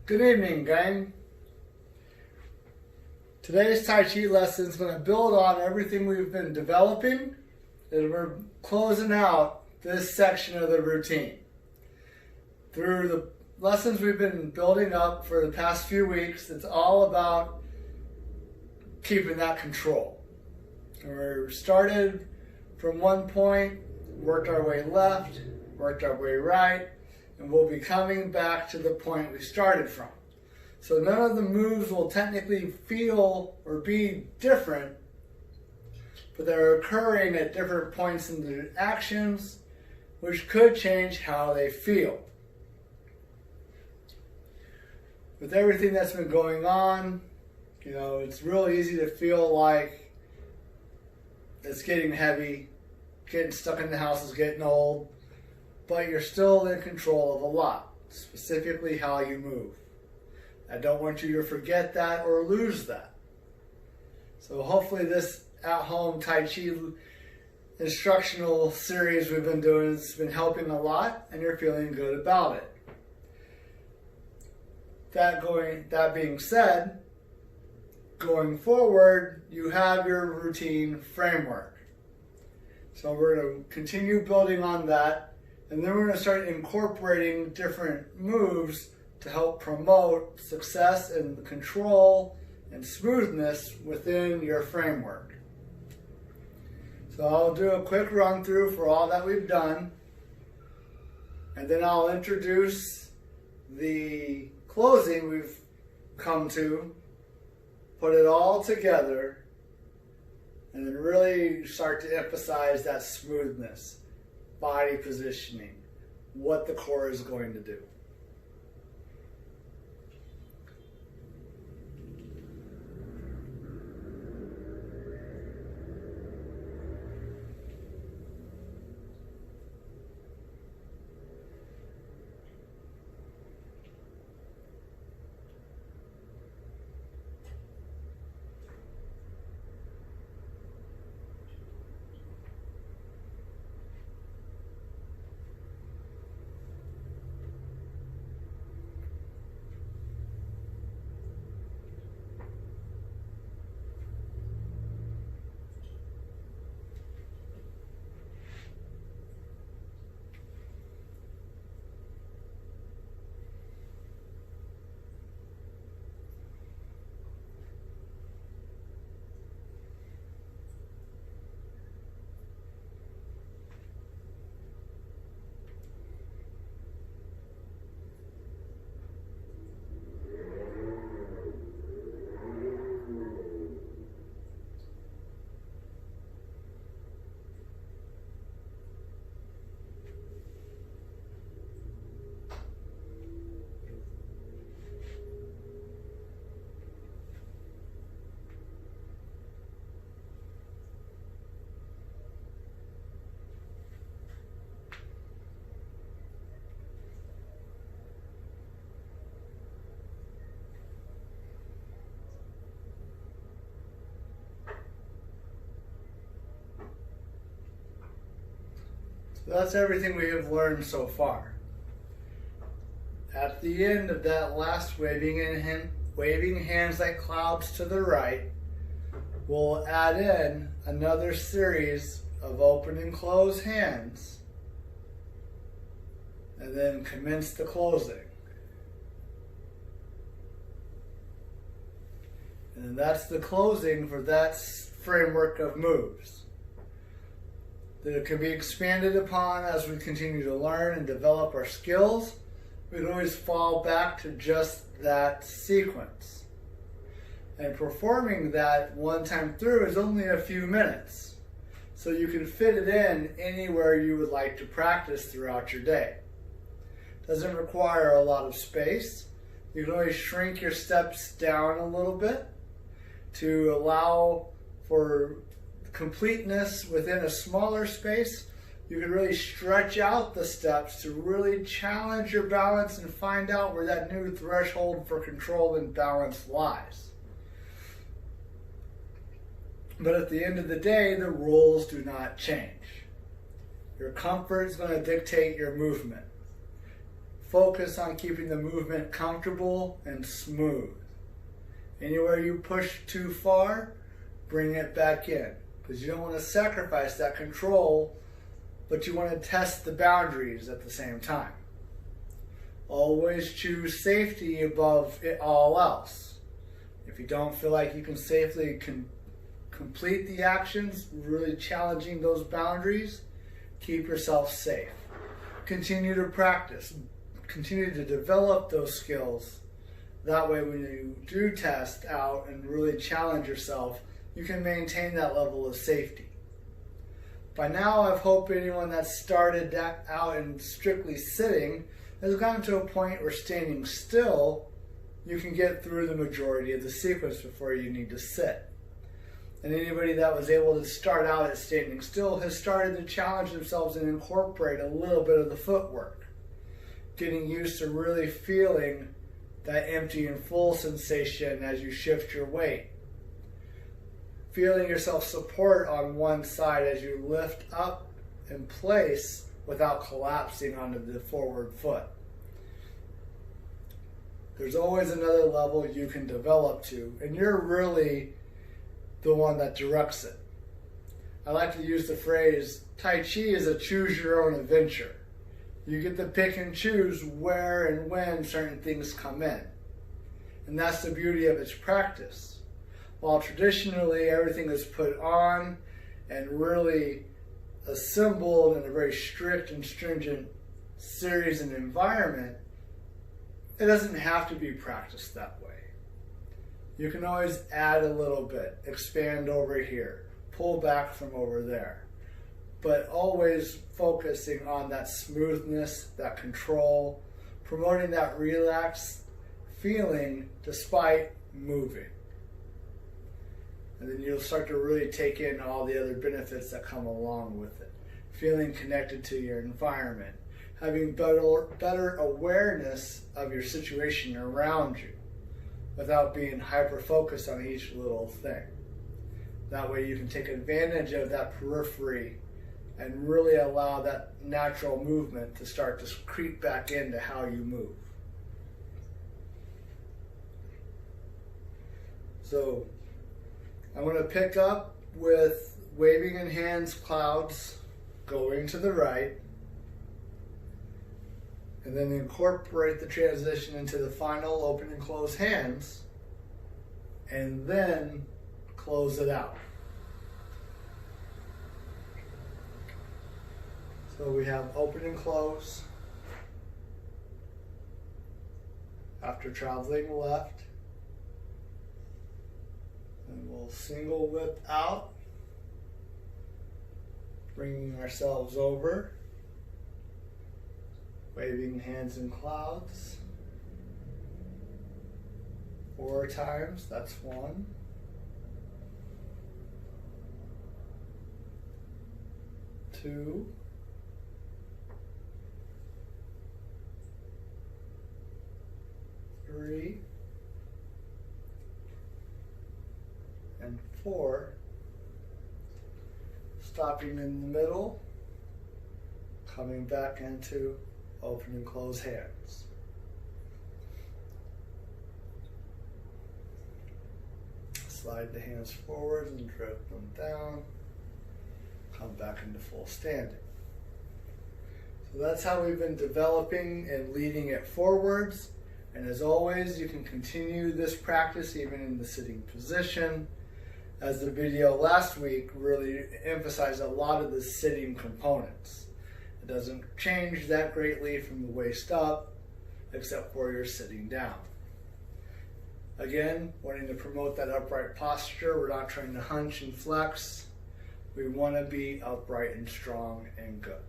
Good evening, gang. Today's Tai Chi lesson is going to build on everything we've been developing, and we're closing out this section of the routine. Through the lessons we've been building up for the past few weeks, it's all about keeping that control. We started from one point, worked our way left, worked our way right, and we'll be coming back to the point we started from. So none of the moves will technically feel or be different, but they're occurring at different points in the actions, which could change how they feel. With everything that's been going on, it's real easy to feel like it's getting heavy, getting stuck in the house is getting old, but you're still in control of a lot, specifically how you move. I don't want you to forget that or lose that. So hopefully this at-home Tai Chi instructional series we've been doing has been helping a lot and you're feeling good about it. That being said, going forward, you have your routine framework. So we're going to continue building on that. And then we're going to start incorporating different moves to help promote success and control and smoothness within your framework. So I'll do a quick run through for all that we've done. And then I'll introduce the closing we've come to, put it all together, and then really start to emphasize that smoothness. Body positioning, what the core is going to do. So that's everything we have learned so far. At the end of that last waving hands like clouds to the right, we'll add in another series of open and close hands, and then commence the closing. And that's the closing for that framework of moves. That it can be expanded upon as we continue to learn and develop our skills. We can always fall back to just that sequence. And performing that one time through is only a few minutes. So you can fit it in anywhere you would like to practice throughout your day. Doesn't require a lot of space. You can always shrink your steps down a little bit to allow for completeness within a smaller space. You can really stretch out the steps to really challenge your balance and find out where that new threshold for control and balance lies. But at the end of the day, the rules do not change. Your comfort is going to dictate your movement. focus on keeping the movement comfortable and smooth. Anywhere you push too far, bring it back in, because you don't want to sacrifice that control, but you want to test the boundaries at the same time. Always choose safety above it all else. If you don't feel like you can safely complete the actions, really challenging those boundaries, keep yourself safe. Continue to practice. Continue to develop those skills. That way when you do test out and really challenge yourself, you can maintain that level of safety. By now, I hope anyone that started out in strictly sitting has gotten to a point where standing still, you can get through the majority of the sequence before you need to sit. And anybody that was able to start out at standing still has started to challenge themselves and incorporate a little bit of the footwork. Getting used to really feeling that empty and full sensation as you shift your weight. Feeling yourself support on one side as you lift up in place without collapsing onto the forward foot. There's always another level you can develop to, and you're really the one that directs it. I like to use the phrase, Tai Chi is a choose your own adventure. You get to pick and choose where and when certain things come in. And that's the beauty of its practice. While traditionally everything is put on and really assembled in a very strict and stringent series and environment, it doesn't have to be practiced that way. You can always add a little bit, expand over here, pull back from over there, but always focusing on that smoothness, that control, promoting that relaxed feeling despite moving. And then you'll start to really take in all the other benefits that come along with it. Feeling connected to your environment, having better awareness of your situation around you without being hyper-focused on each little thing. That way you can take advantage of that periphery and really allow that natural movement to start to creep back into how you move. So I'm going to pick up with waving in hands, clouds, going to the right, and then incorporate the transition into the final open and close hands, and then close it out. So we have open and close after traveling left. And we'll single whip out, bringing ourselves over, waving hands in clouds 4 times, that's 1. 2. 3. And 4, stopping in the middle, coming back into open and close hands. Slide the hands forward and drift them down, come back into full standing. So that's how we've been developing and leading it forwards. And as always, you can continue this practice even in the sitting position. As the video last week really emphasized a lot of the sitting components. It doesn't change that greatly from the waist up, except for you're sitting down. Again, wanting to promote that upright posture. We're not trying to hunch and flex. We want to be upright and strong and good.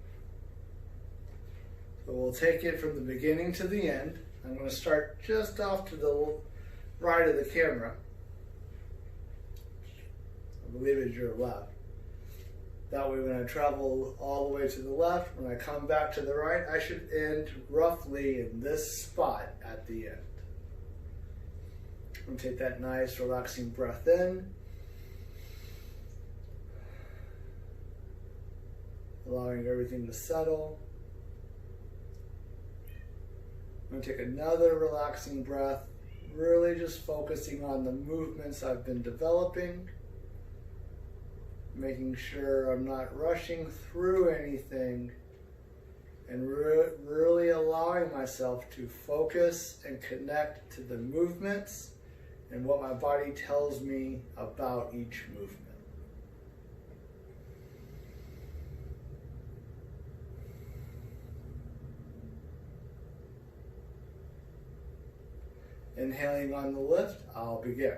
So we'll take it from the beginning to the end. I'm going to start just off to the right of the camera. I believe it's your left. That way when I travel all the way to the left, when I come back to the right, I should end roughly in this spot at the end. I'm going to take that nice relaxing breath in. Allowing everything to settle. I'm going to take another relaxing breath, really just focusing on the movements I've been developing, making sure I'm not rushing through anything, and really allowing myself to focus and connect to the movements and what my body tells me about each movement. Inhaling on the lift, I'll begin.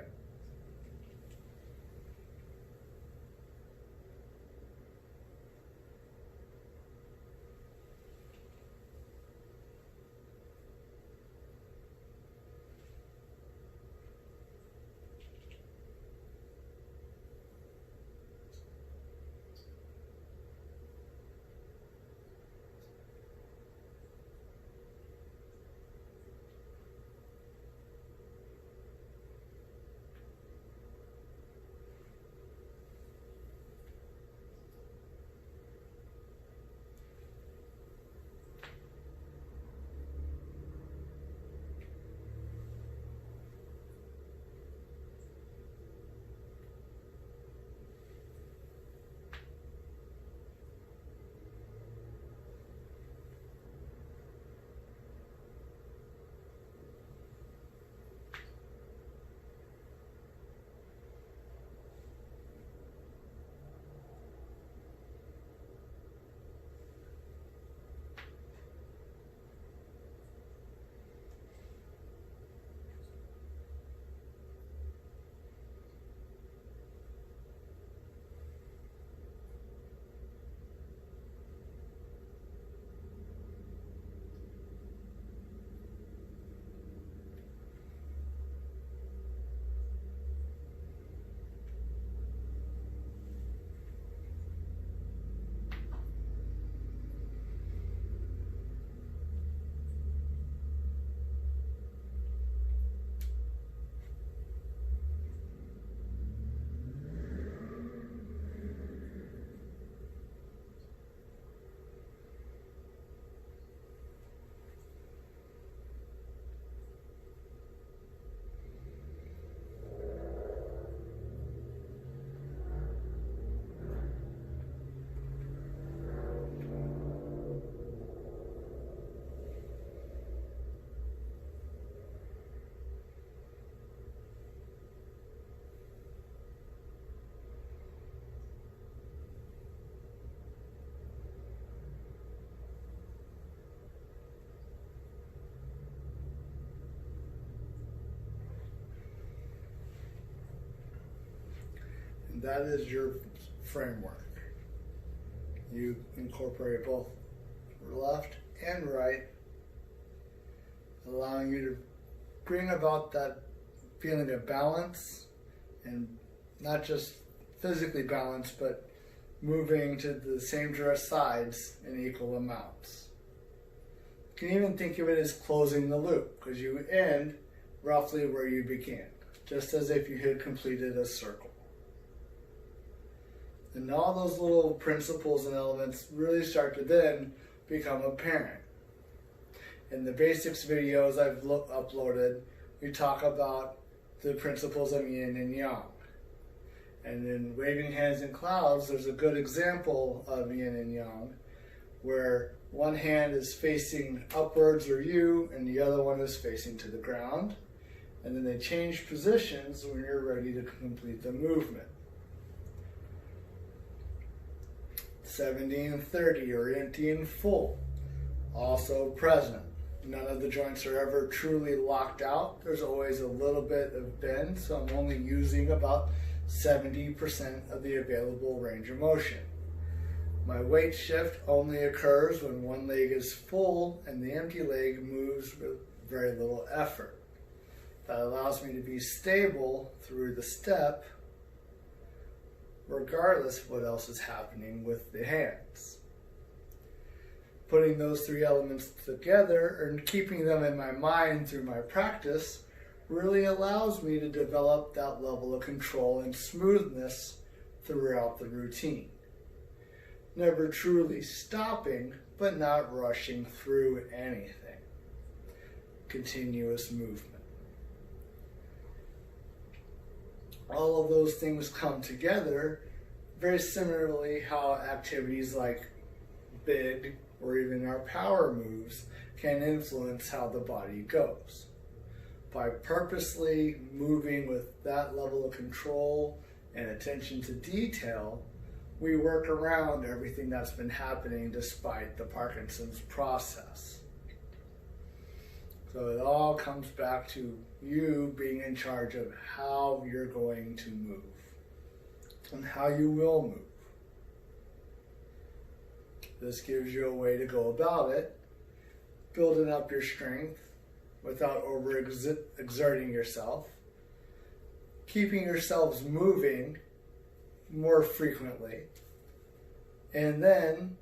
And that is your framework. You incorporate both left and right, allowing you to bring about that feeling of balance, and not just physically balanced, but moving to the same direct sides in equal amounts. You can even think of it as closing the loop, because you end roughly where you began, just as if you had completed a circle. And all those little principles and elements really start to then become apparent. In the basics videos I've uploaded, we talk about the principles of yin and yang. And in Waving Hands in Clouds, there's a good example of yin and yang, where one hand is facing upwards or you, and the other one is facing to the ground. And then they change positions when you're ready to complete the movement. 70 and 30, or empty and full, also present. None of the joints are ever truly locked out. There's always a little bit of bend, so I'm only using about 70% of the available range of motion. My weight shift only occurs when one leg is full and the empty leg moves with very little effort. That allows me to be stable through the step, regardless of what else is happening with the hands. Putting those three elements together and keeping them in my mind through my practice really allows me to develop that level of control and smoothness throughout the routine. Never truly stopping, but not rushing through anything. continuous movement. All of those things come together very similarly how activities like big or even our power moves can influence how the body goes. By purposely moving with that level of control and attention to detail, we work around everything that's been happening despite the Parkinson's process. So it all comes back to you being in charge of how you're going to move and how you will move. This gives you a way to go about it, building up your strength without overexerting yourself, keeping yourselves moving more frequently, and then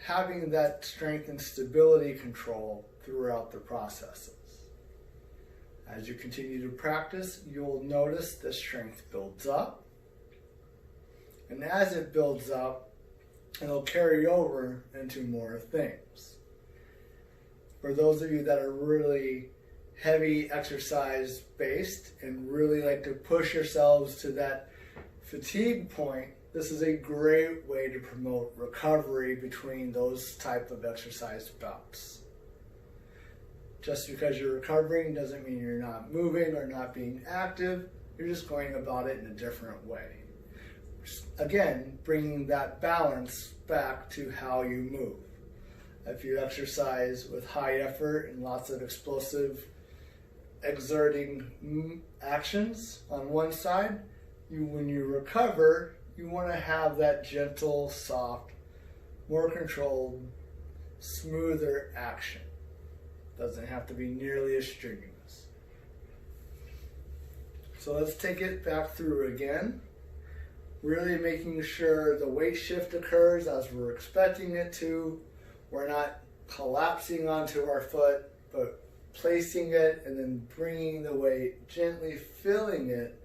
having that strength and stability control throughout the processes. As you continue to practice, you'll notice the strength builds up, and as it builds up, it'll carry over into more things. For those of you that are really heavy exercise based and really like to push yourselves to that fatigue point, this is a great way to promote recovery between those type of exercise bouts. Just because you're recovering doesn't mean you're not moving or not being active. You're just going about it in a different way. Again, bringing that balance back to how you move. If you exercise with high effort and lots of explosive exerting actions on one side, when you recover, you want to have that gentle, soft, more controlled, smoother action. Doesn't have to be nearly as strenuous. So let's take it back through again. Really making sure the weight shift occurs as we're expecting it to. We're not collapsing onto our foot, but placing it and then bringing the weight, gently filling it,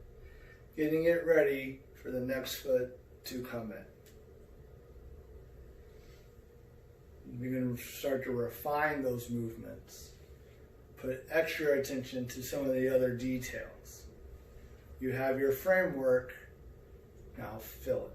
getting it ready for the next foot to come in. We're going to start to refine those movements. Put extra attention to some of the other details. You have your framework, now fill it.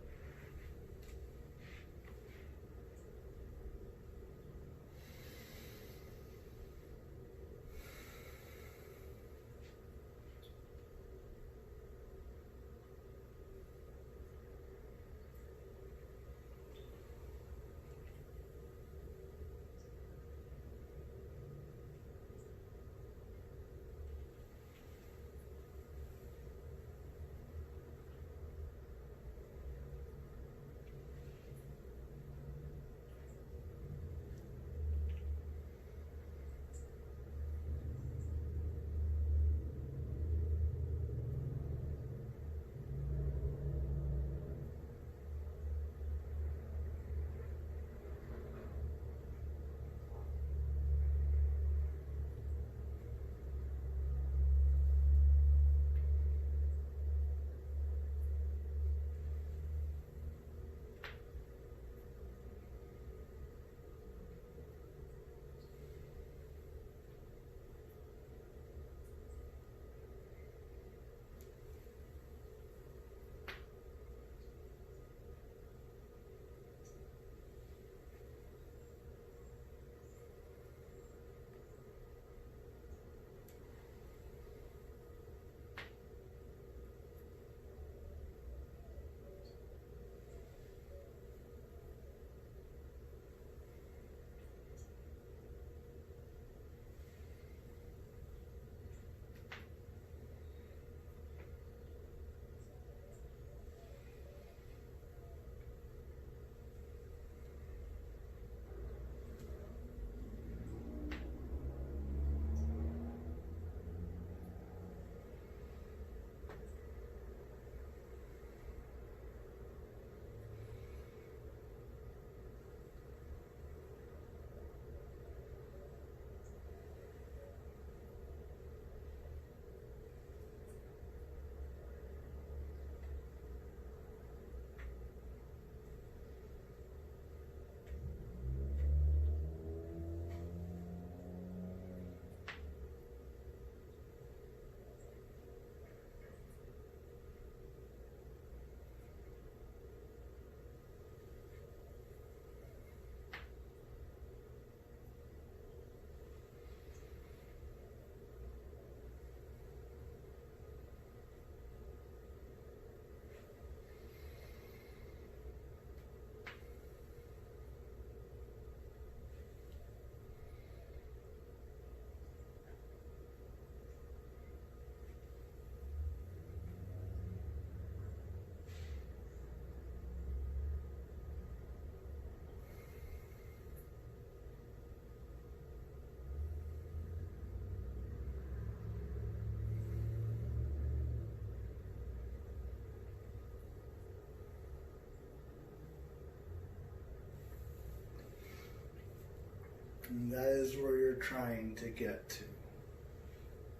And that is where you're trying to get to.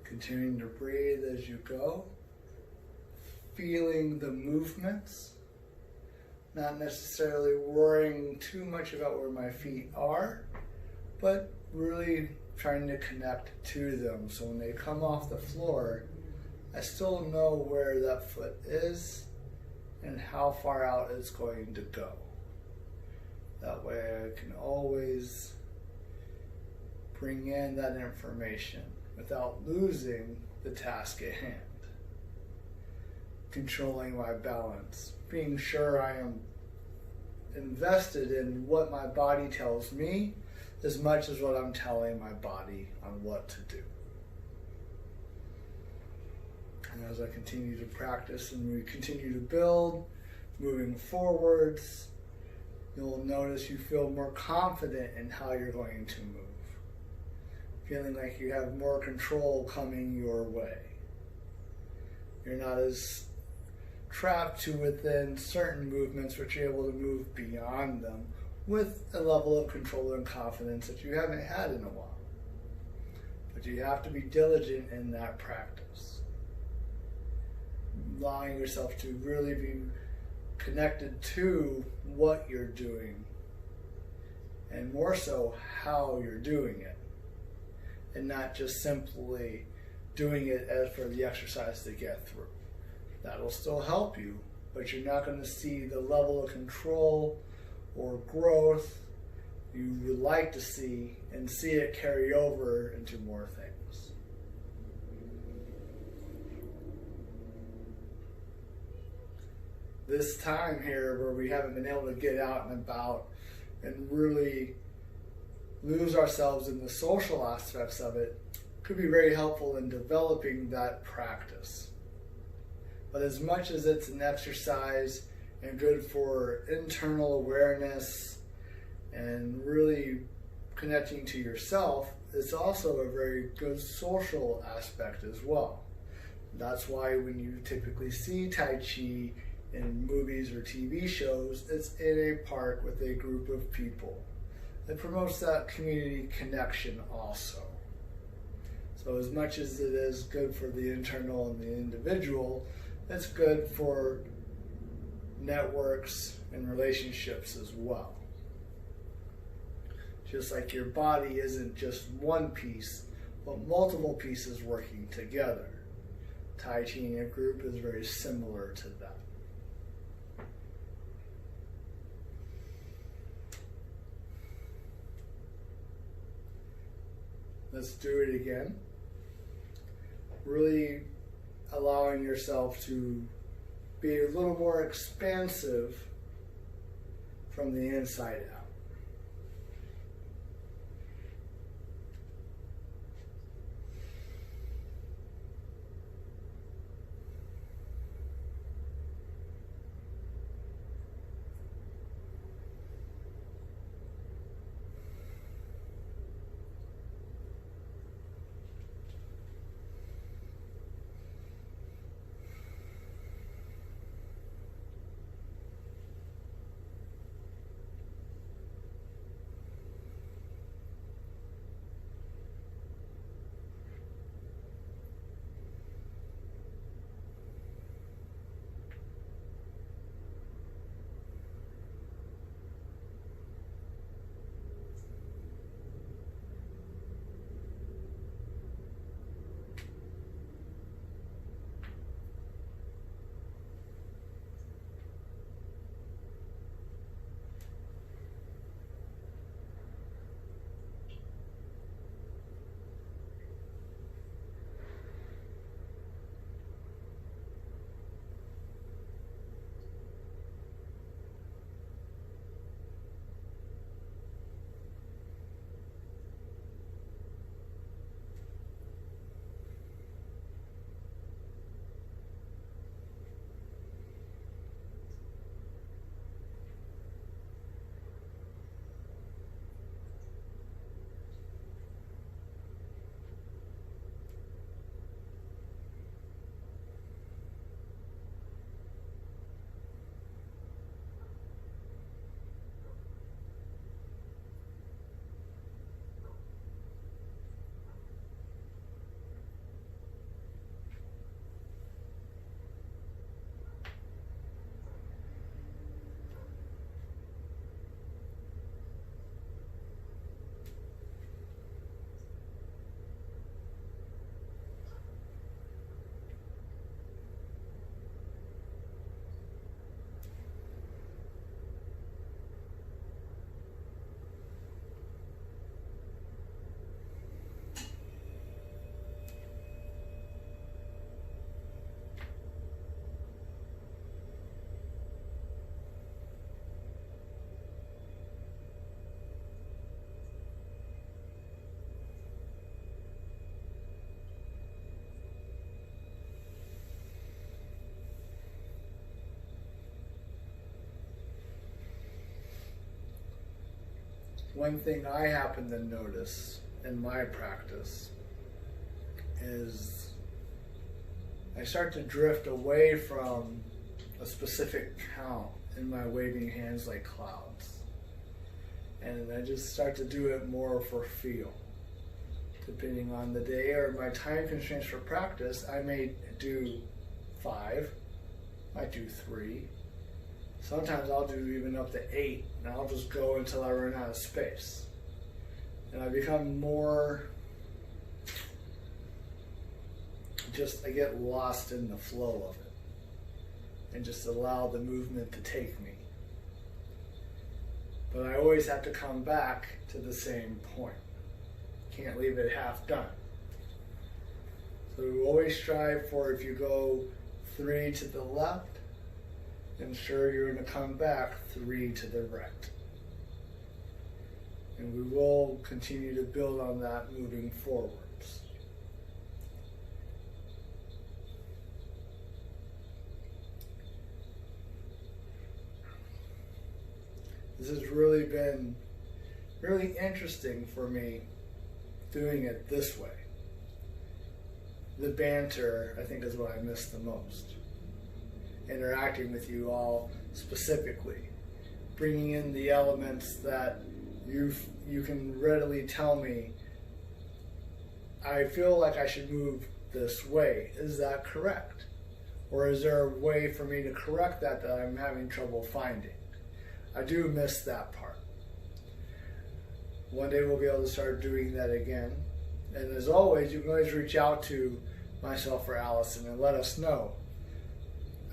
Continuing to breathe as you go, feeling the movements, not necessarily worrying too much about where my feet are, but really trying to connect to them. So when they come off the floor, I still know where that foot is and how far out it's going to go. That way I can always bring in that information without losing the task at hand. Controlling my balance, being sure I am invested in what my body tells me as much as what I'm telling my body on what to do. And as I continue to practice and we continue to build, moving forwards, you'll notice you feel more confident in how you're going to move. Feeling like you have more control coming your way. You're not as trapped to within certain movements, but you're able to move beyond them with a level of control and confidence that you haven't had in a while. But you have to be diligent in that practice. Allowing yourself to really be connected to what you're doing, and more so how you're doing it, and not just simply doing it as for the exercise to get through. That'll still help you, but you're not going to see the level of control or growth you would like to see, and see it carry over into more things. This time here where we haven't been able to get out and about and really lose ourselves in the social aspects of it could be very helpful in developing that practice. But as much as it's an exercise and good for internal awareness and really connecting to yourself, it's also a very good social aspect as well. That's why when you typically see Tai Chi in movies or TV shows, it's in a park with a group of people. It promotes that community connection also. So as much as it is good for the internal and the individual, it's good for networks and relationships as well. Just like your body isn't just one piece, but multiple pieces working together. Tai Chi in a group is very similar to that. Let's do it again. Really allowing yourself to be a little more expansive from the inside out. one thing I happen to notice in my practice is I start to drift away from a specific count in my waving hands like clouds. And I just start to do it more for feel. Depending on the day or my time constraints for practice, I may do 5, I might do 3. Sometimes I'll do even up to 8, and I'll just go until I run out of space. And I become more, I get lost in the flow of it, and just allow the movement to take me. But I always have to come back to the same point. Can't leave it half done. So we always strive for, if you go 3 to the left, ensure you're going to come back 3 to the right. And we will continue to build on that moving forwards. This has really been really interesting for me doing it this way. The banter, I think, is what I miss the most. Interacting with you all specifically. Bringing in the elements that you can readily tell me, I feel like I should move this way. Is that correct? Or is there a way for me to correct that I'm having trouble finding? I do miss that part. One day we'll be able to start doing that again. And as always, you can always reach out to myself or Allison and let us know.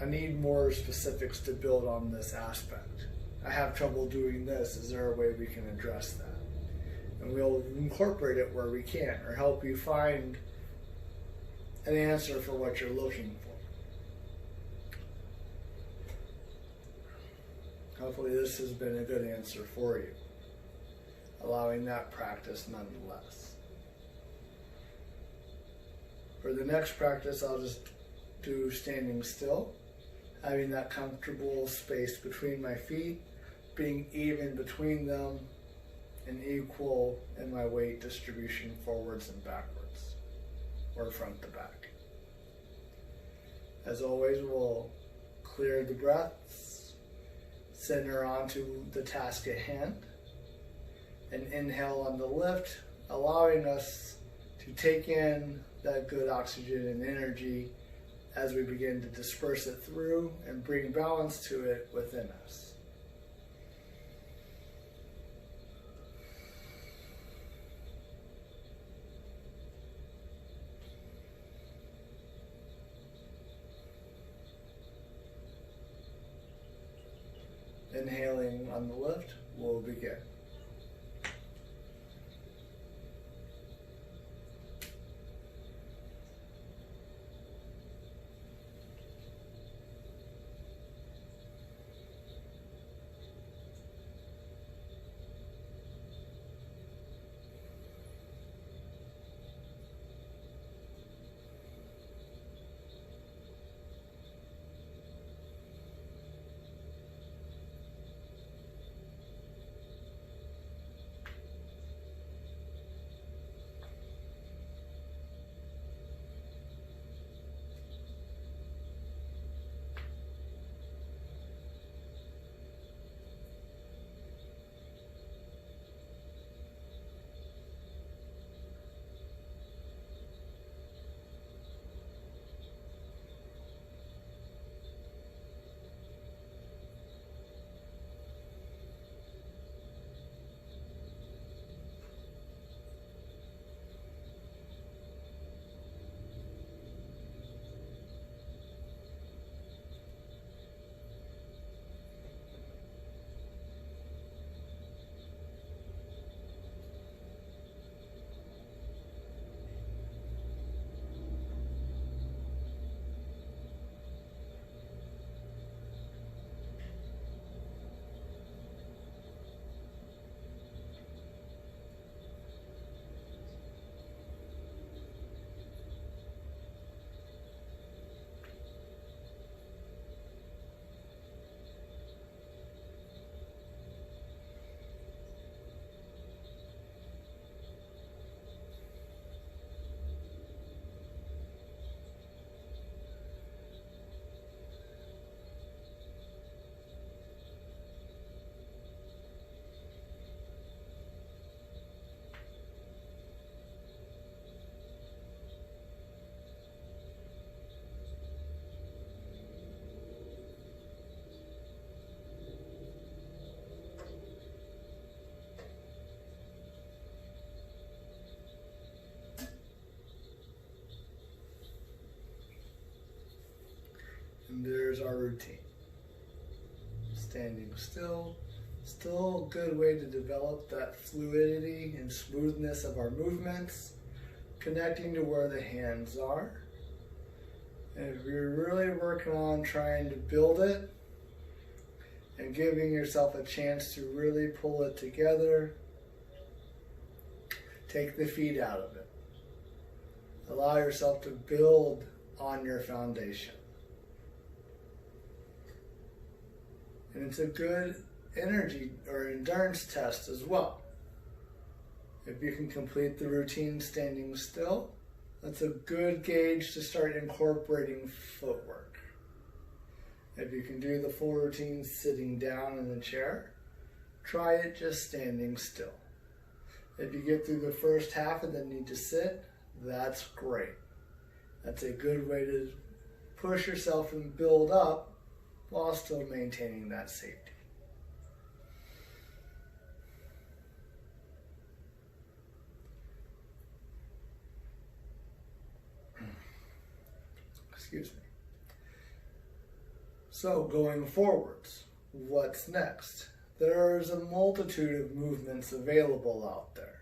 I need more specifics to build on this aspect. I have trouble doing this. Is there a way we can address that? And we'll incorporate it where we can, or help you find an answer for what you're looking for. Hopefully this has been a good answer for you, allowing that practice nonetheless. For the next practice, I'll just do standing still, having that comfortable space between my feet, being even between them, and equal in my weight distribution forwards and backwards, or front to back. As always, we'll clear the breaths, center onto the task at hand, and inhale on the lift, allowing us to take in that good oxygen and energy as we begin to disperse it through and bring balance to it within us. Inhaling on the lift, we'll begin. here's our routine. Standing still. Still a good way to develop that fluidity and smoothness of our movements, connecting to where the hands are. And if you're really working on trying to build it and giving yourself a chance to really pull it together, take the feet out of it. Allow yourself to build on your foundation. And it's a good energy or endurance test as well. If you can complete the routine standing still, that's a good gauge to start incorporating footwork. If you can do the full routine sitting down in the chair, try it just standing still. If you get through the first half and then need to sit, that's great. That's a good way to push yourself and build up while still maintaining that safety. Excuse me. So going forwards, what's next? There's a multitude of movements available out there.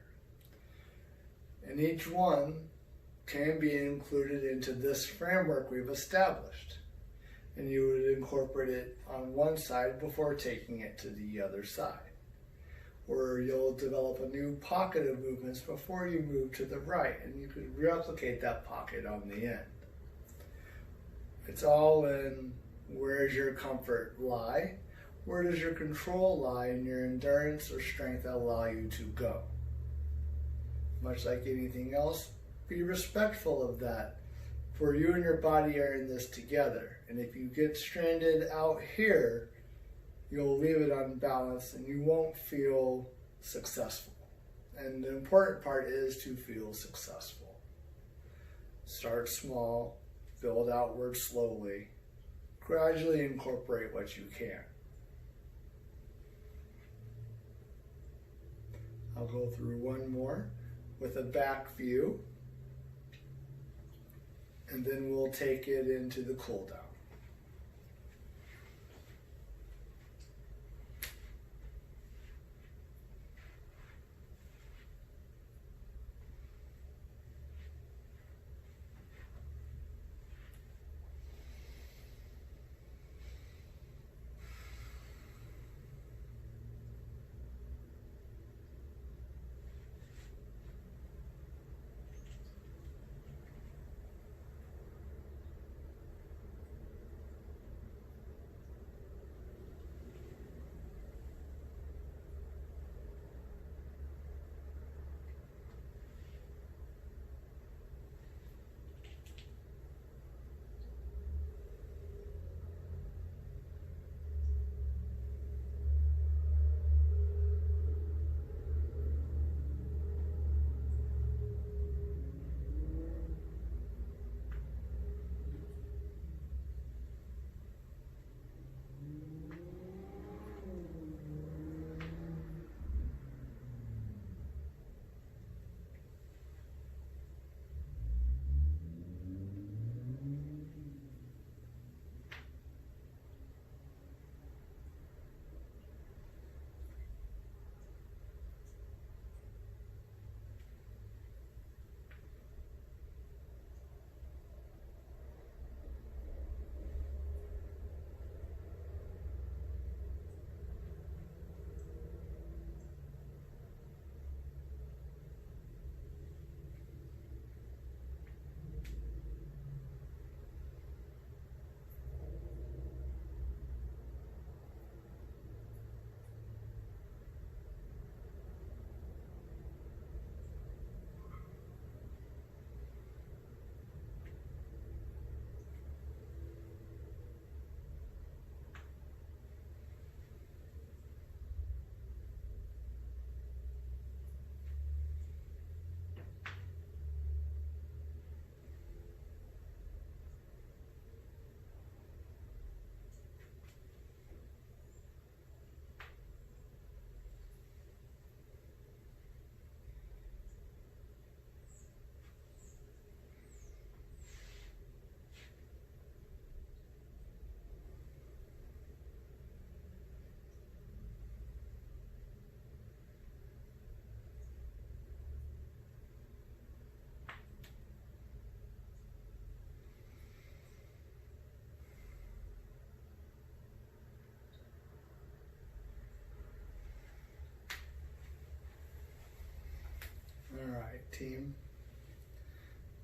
And each one can be included into this framework we've established. And you would incorporate it on one side before taking it to the other side. Or you'll develop a new pocket of movements before you move to the right, and you could replicate that pocket on the end. It's all in where's your comfort lie, where does your control lie in your endurance or strength allow you to go. Much like anything else, be respectful of that, for you and your body are in this together. And if you get stranded out here, you'll leave it unbalanced and you won't feel successful. And the important part is to feel successful. Start small, build outward slowly, gradually incorporate what you can. I'll go through one more with a back view, and then we'll take it into the cool down. team.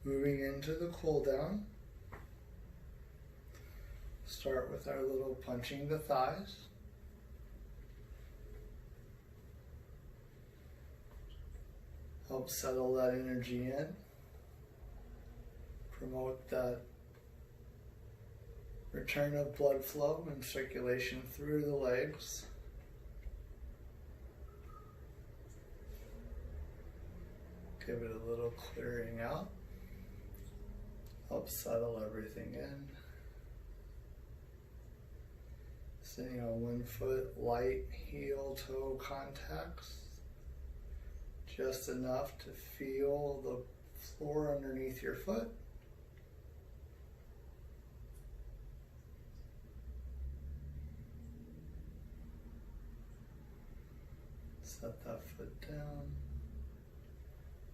Moving into the cool down. Start with our little punching the thighs. Help settle that energy in. Promote that return of blood flow and circulation through the legs. Give it a little clearing out. Help settle everything in. Sitting on 1 foot, light heel-toe contacts. Just enough to feel the floor underneath your foot. Set that foot down.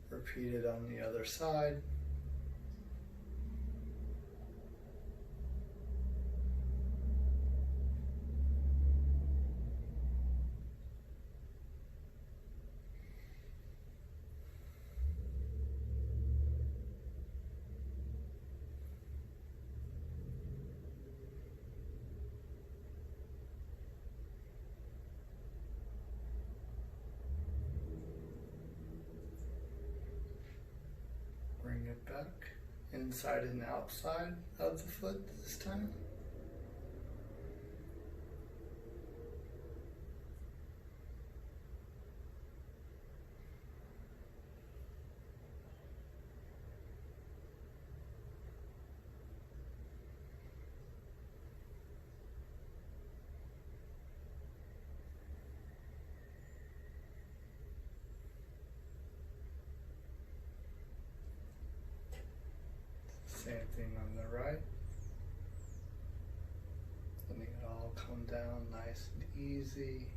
Repeat it on the other side. Bring it back, inside and outside of the foot this time. Same thing on the right. Letting it all come down nice and easy.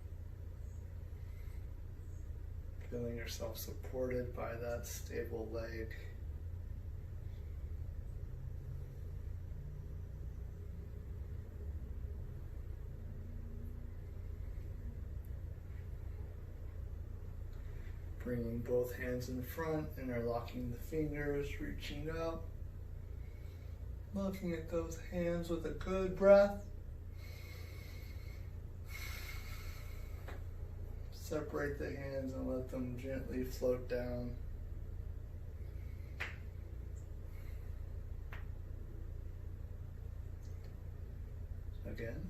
Feeling yourself supported by that stable leg. Bringing both hands in front, interlocking the fingers, reaching up. Looking at those hands with a good breath. Separate the hands and let them gently float down. Again.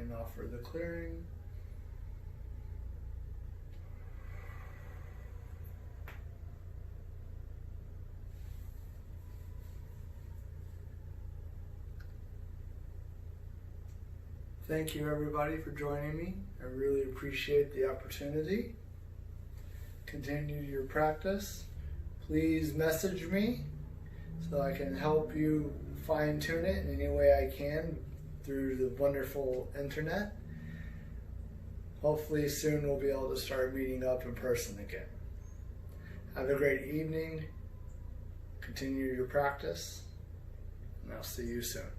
And offer the clearing. Thank you everybody for joining me. I really appreciate the opportunity. Continue your practice. Please message me so I can help you fine tune it in any way I can through the wonderful internet. Hopefully soon we'll be able to start meeting up in person again. Have a great evening. Continue your practice, and I'll see you soon.